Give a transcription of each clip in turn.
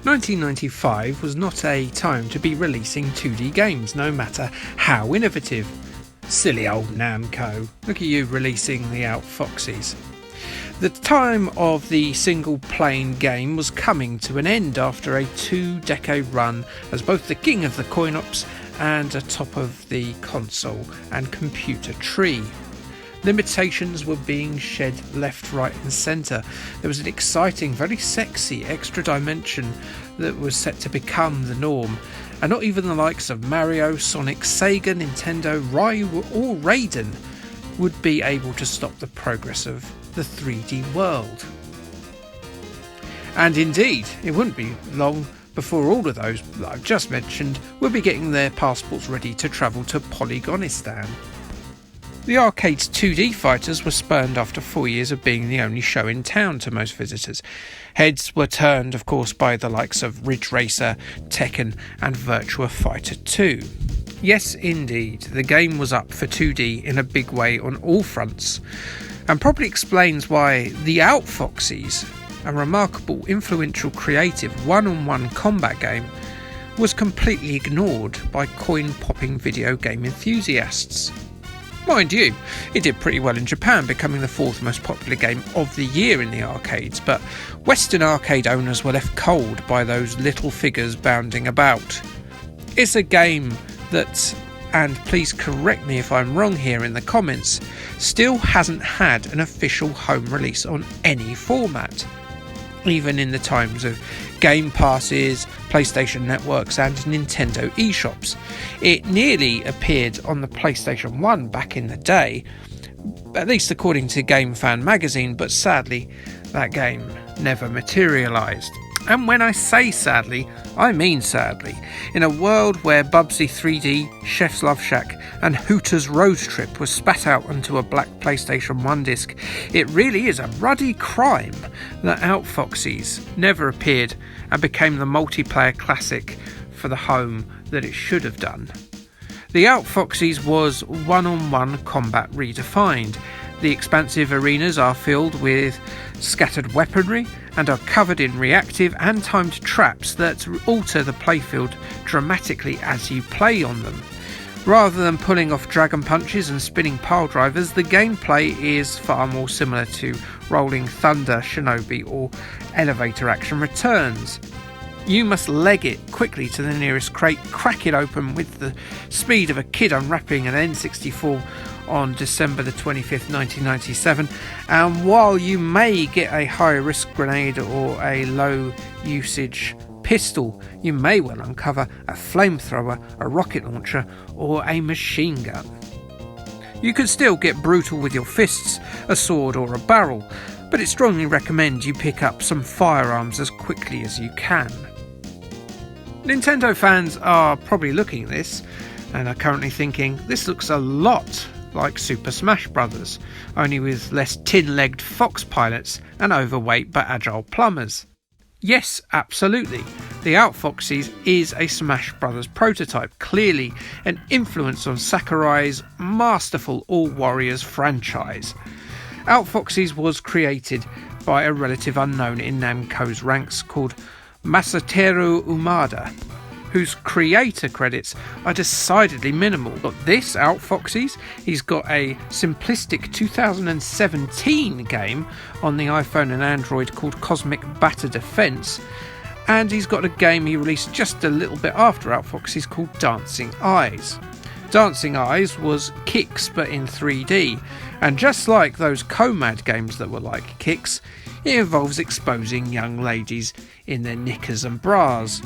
1995 was not a time to be releasing 2D games, no matter how innovative. Silly old Namco, look at you releasing the Outfoxies. The time of the single-plane game was coming to an end after a 2-decade run as both the king of the coin-ops and atop of the console and computer tree. Limitations were being shed left, right and centre. There was an exciting, very sexy extra dimension that was set to become the norm, and not even the likes of Mario, Sonic, Sega, Nintendo, Ryu or Raiden would be able to stop the progress of the 3D world. And indeed, it wouldn't be long before all of those that I've just mentioned would be getting their passports ready to travel to Polygonistan. The arcade's 2D fighters were spurned after 4 years of being the only show in town to most visitors. Heads were turned, of course, by the likes of Ridge Racer, Tekken and Virtua Fighter 2. Yes, indeed, the game was up for 2D in a big way on all fronts, and probably explains why the Outfoxies, a remarkable, influential, creative one-on-one combat game, was completely ignored by coin-popping video game enthusiasts. Mind you, it did pretty well in Japan, becoming the 4th most popular game of the year in the arcades, but Western arcade owners were left cold by those little figures bounding about. It's a game that, and please correct me if I'm wrong here in the comments, still hasn't had an official home release on any format. Even in the times of Game Passes, PlayStation Networks and Nintendo eShops. It nearly appeared on the PlayStation 1 back in the day, at least according to Game Fan magazine, but sadly that game never materialised. And when I say sadly, I mean sadly. In a world where Bubsy 3D, Chef's Love Shack and Hooters Road Trip was spat out onto a black PlayStation 1 disc, it really is a ruddy crime that Outfoxies never appeared and became the multiplayer classic for the home that it should have done. The Outfoxies was one-on-one combat redefined. The expansive arenas are filled with scattered weaponry and are covered in reactive and timed traps that alter the playfield dramatically as you play on them. Rather than pulling off dragon punches and spinning pile drivers, the gameplay is far more similar to Rolling Thunder, Shinobi or Elevator Action Returns. You must leg it quickly to the nearest crate, crack it open with the speed of a kid unwrapping an N64 on December the 25th, 1997, and while you may get a high-risk grenade or a low-usage pistol, you may well uncover a flamethrower, a rocket launcher or a machine gun. You can still get brutal with your fists, a sword or a barrel, but it's strongly recommend you pick up some firearms as quickly as you can. Nintendo fans are probably looking at this and are currently thinking, this looks a lot like Super Smash Bros., only with less tin-legged fox pilots and overweight but agile plumbers. Yes, absolutely. The Outfoxies is a Smash Bros. Prototype, clearly an influence on Sakurai's masterful All Warriors franchise. Outfoxies was created by a relative unknown in Namco's ranks called Masatoru Umada, whose creator credits are decidedly minimal. But this Outfoxies, he's got a simplistic 2017 game on the iPhone and Android called Cosmic Batter Defense, and he's got a game he released just a little bit after Outfoxies called Dancing Eyes. Dancing Eyes was Kicks but in 3D, and just like those Comad games that were like Kicks, it involves exposing young ladies in their knickers and bras.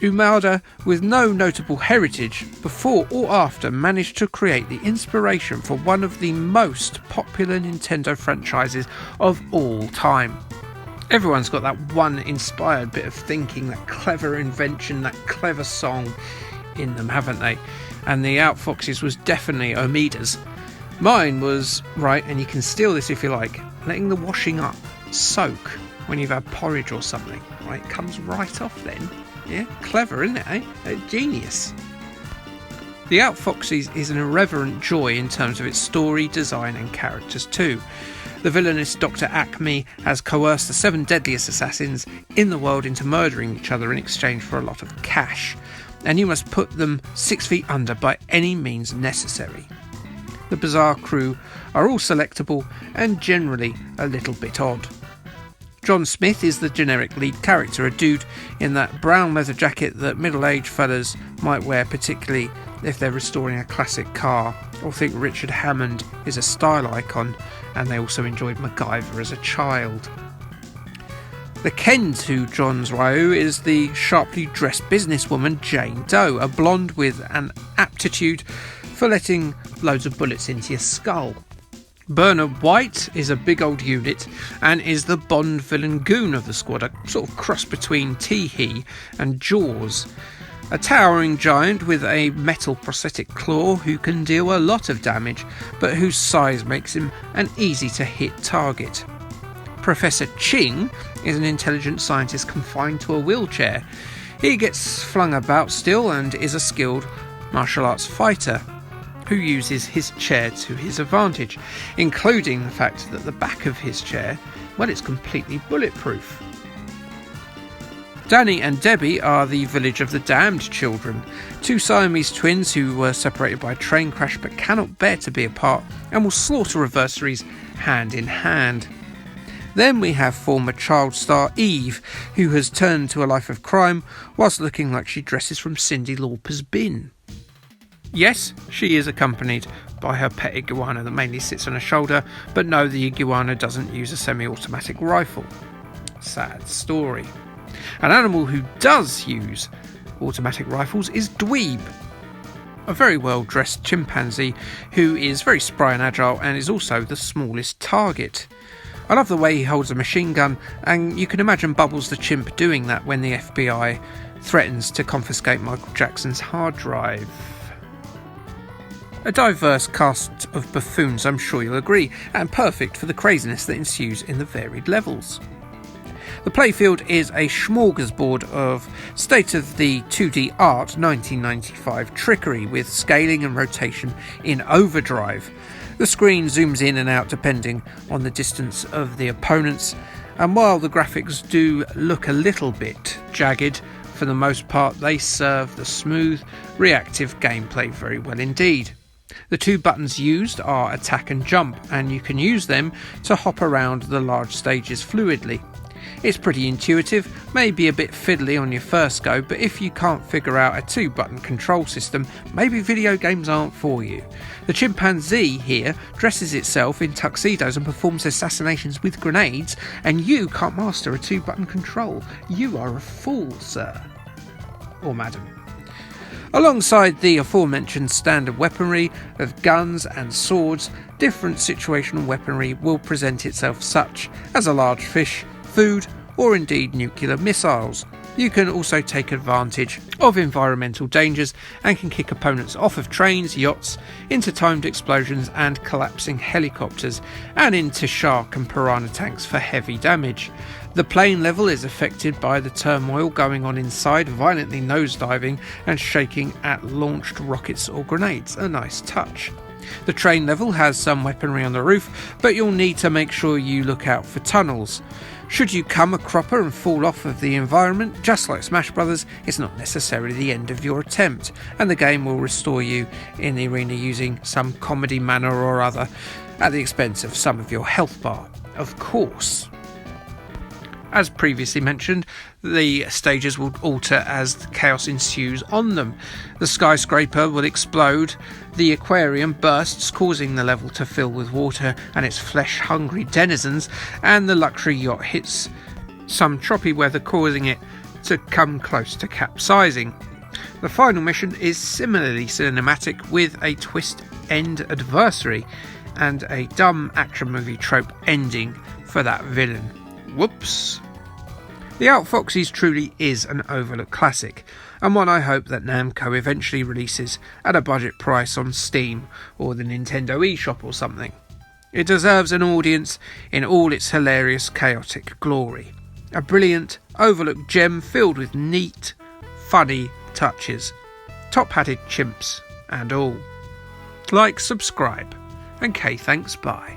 Umada, with no notable heritage, before or after managed to create the inspiration for one of the most popular Nintendo franchises of all time. Everyone's got that one inspired bit of thinking, that clever invention, that clever song in them, haven't they? And the Outfoxies was definitely Umida's. Mine was, right, and you can steal this if you like, letting the washing up soak when you've had porridge or something, right? It comes right off then. Yeah, clever, isn't it, eh? Genius. The Outfoxies is an irreverent joy in terms of its story, design and characters too. The villainous Dr. Acme has coerced the 7 deadliest assassins in the world into murdering each other in exchange for a lot of cash, and you must put them 6 feet under by any means necessary. The bizarre crew are all selectable and generally a little bit odd. John Smith is the generic lead character, a dude in that brown leather jacket that middle-aged fellas might wear, particularly if they're restoring a classic car, or think Richard Hammond is a style icon and they also enjoyed MacGyver as a child. The Ken to John's Ryu is the sharply dressed businesswoman Jane Doe, a blonde with an aptitude for letting loads of bullets into your skull. Bernard White is a big old unit and is the Bond villain goon of the squad, a sort of cross between Tee-Hee and Jaws. A towering giant with a metal prosthetic claw who can deal a lot of damage, but whose size makes him an easy-to-hit target. Professor Ching is an intelligent scientist confined to a wheelchair. He gets flung about still and is a skilled martial arts fighter who uses his chair to his advantage, including the fact that the back of his chair, well, it's completely bulletproof. Danny and Debbie are the Village of the Damned children, 2 Siamese twins who were separated by a train crash but cannot bear to be apart and will slaughter adversaries hand in hand. Then we have former child star Eve, who has turned to a life of crime whilst looking like she dresses from Cyndi Lauper's bin. Yes, she is accompanied by her pet iguana that mainly sits on her shoulder, but no, the iguana doesn't use a semi-automatic rifle. Sad story. An animal who does use automatic rifles is Dweeb, a very well-dressed chimpanzee who is very spry and agile and is also the smallest target. I love the way he holds a machine gun, and you can imagine Bubbles the chimp doing that when the FBI threatens to confiscate Michael Jackson's hard drive. A diverse cast of buffoons, I'm sure you'll agree, and perfect for the craziness that ensues in the varied levels. The playfield is a smorgasbord of state-of-the 2D art 1995 trickery with scaling and rotation in overdrive. The screen zooms in and out depending on the distance of the opponents, and while the graphics do look a little bit jagged, for the most part they serve the smooth, reactive gameplay very well indeed. The 2 buttons used are attack and jump, and you can use them to hop around the large stages fluidly. It's pretty intuitive, maybe a bit fiddly on your first go, but if you can't figure out a 2-button control system, maybe video games aren't for you. The chimpanzee here dresses itself in tuxedos and performs assassinations with grenades, and you can't master a 2-button control. You are a fool, sir. Or madam. Alongside the aforementioned standard weaponry of guns and swords, different situational weaponry will present itself, such as a large fish, food, or indeed nuclear missiles. You can also take advantage of environmental dangers and can kick opponents off of trains, yachts, into timed explosions and collapsing helicopters, and into shark and piranha tanks for heavy damage. The playing level is affected by the turmoil going on inside, violently nosediving and shaking at launched rockets or grenades. A nice touch. The train level has some weaponry on the roof, but you'll need to make sure you look out for tunnels. Should you come a cropper and fall off of the environment, just like Smash Brothers, it's not necessarily the end of your attempt, and the game will restore you in the arena using some comedy manner or other, at the expense of some of your health bar, of course. As previously mentioned, the stages will alter as chaos ensues on them. The skyscraper will explode, the aquarium bursts, causing the level to fill with water and its flesh-hungry denizens, and the luxury yacht hits some choppy weather, causing it to come close to capsizing. The final mission is similarly cinematic, with a twist-end adversary and a dumb action movie trope ending for that villain. Whoops. The Outfoxies truly is an overlooked classic, and one I hope that Namco eventually releases at a budget price on Steam or the Nintendo eShop or something. It deserves an audience in all its hilarious, chaotic glory. A brilliant, overlooked gem filled with neat, funny touches. Top-hatted chimps and all. Like, subscribe, and K thanks, bye.